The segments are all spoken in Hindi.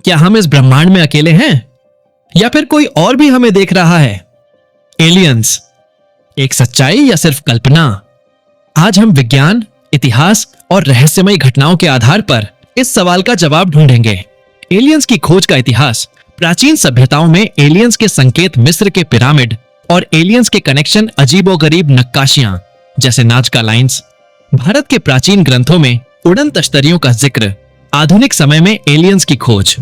क्या हम इस ब्रह्मांड में अकेले हैं या फिर कोई और भी हमें देख रहा है? एलियंस एक सच्चाई या सिर्फ कल्पना? आज हम विज्ञान, इतिहास और रहस्यमयी घटनाओं के आधार पर इस सवाल का जवाब ढूंढेंगे। एलियंस की खोज का इतिहास। प्राचीन सभ्यताओं में एलियंस के संकेत, मिस्र के पिरामिड और एलियंस के कनेक्शन, अजीबोगरीब नक्काशियां जैसे नाजका लाइंस। भारत के प्राचीन ग्रंथों में उड़न तश्तरियों का जिक्र। आधुनिक समय में एलियंस की खोज।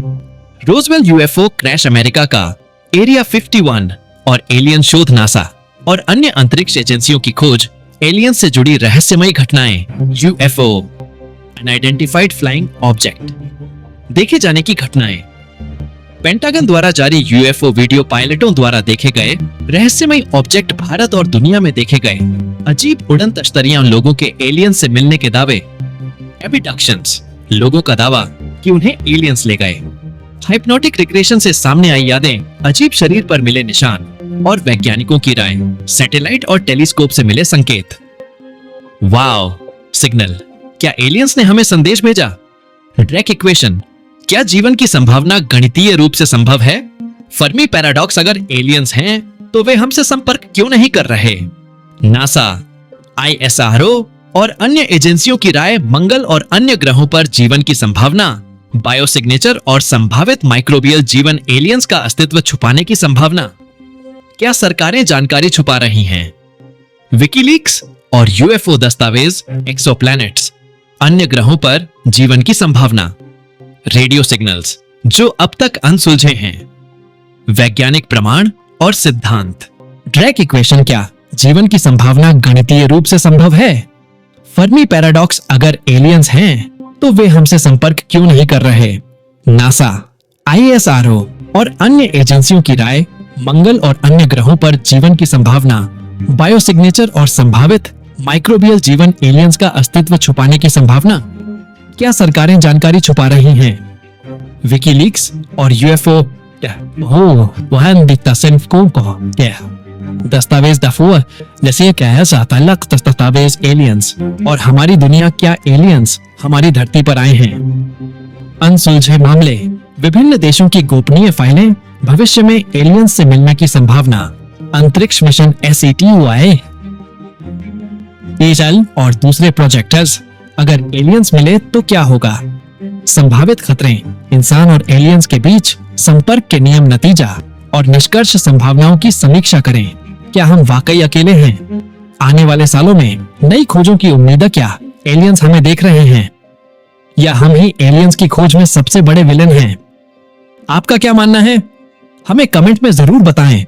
रोजवेल यूएफओ क्रैश अमेरिका का, एरिया 51 और एलियन शोध नासा और अन्य अंतरिक्ष एजेंसियों की खोज। एलियंस से जुड़ी रहस्यमयी घटनाएं। यूएफओ अनआइडेंटिफाइड फ्लाइंग ऑब्जेक्ट, देखे जाने की घटनाएं। पेंटागन द्वारा जारी यूएफओ वीडियो पायलटों द्वारा देखे गए रहस्यमयी ऑब्जेक्ट। भारत और दुनिया में देखे गए अजीब उड़न तश्तरियां। लोगों के एलियंस से मिलने के दावे। एबिडक्शंस, लोगों का दावा कि उन्हें एलियंस ले गए। हाइप्नोटिक रिग्रेशन से सामने आई यादें, अजीब शरीर पर मिले निशान और वैज्ञानिकों की राय। सैटेलाइट और टेलीस्कोप से मिले संकेत। वाव, सिग्नल, क्या एलियंस ने हमें संदेश भेजा? ड्रेक इक्वेशन, क्या जीवन की संभावना गणितीय रूप से संभव है? फर्मी पैराडॉक्स, अगर एलियंस हैं तो वे हमसे संपर्क क्यों नहीं कर रहे? नासा, आईएसआरओ और अन्य एजेंसियों की राय। मंगल और अन्य ग्रहों पर जीवन की संभावना। बायोसिग्नेचर और संभावित माइक्रोबियल जीवन। एलियंस का अस्तित्व छुपाने की संभावना। क्या सरकारें जानकारी छुपा रही हैं? विकीलीक्स और यूएफओ दस्तावेज। एक्सोप्लैनेट्स, अन्य ग्रहों पर जीवन की संभावना। रेडियो सिग्नल्स जो अब तक अनसुलझे हैं। वैज्ञानिक प्रमाण और सिद्धांत। ड्रेक इक्वेशन, क्या जीवन की संभावना गणितीय रूप से संभव है? फर्मी पैराडॉक्स, अगर एलियंस हैं तो वे हमसे संपर्क क्यों नहीं कर रहे? नासा, आईएसआरओ और अन्य एजेंसियों की राय। मंगल और अन्य ग्रहों पर जीवन की संभावना। बायोसिग्नेचर और संभावित माइक्रोबियल जीवन। एलियंस का अस्तित्व छुपाने की संभावना। क्या सरकारें जानकारी छुपा रही हैं? विकीलीक्स और यूएफओ दस्तावेज दफूर, जैसे क्या दस्तावेज एलियंस और हमारी दुनिया। क्या एलियंस हमारी धरती पर आए हैं? अनसुलझे मामले। विभिन्न देशों की गोपनीय फाइलें। भविष्य में एलियंस से मिलने की संभावना। अंतरिक्ष मिशन SETI एजल और दूसरे प्रोजेक्टर्स। अगर एलियंस मिले तो क्या होगा? संभावित खतरे। इंसान और एलियंस के बीच संपर्क के नियम, नतीजा और निष्कर्ष। संभावनाओं की समीक्षा करें। क्या हम वाकई अकेले हैं? आने वाले सालों में नई खोजों की उम्मीद। क्या एलियंस हमें देख रहे हैं या हम ही एलियंस की खोज में सबसे बड़े विलेन हैं? आपका क्या मानना है? हमें कमेंट में जरूर बताएं।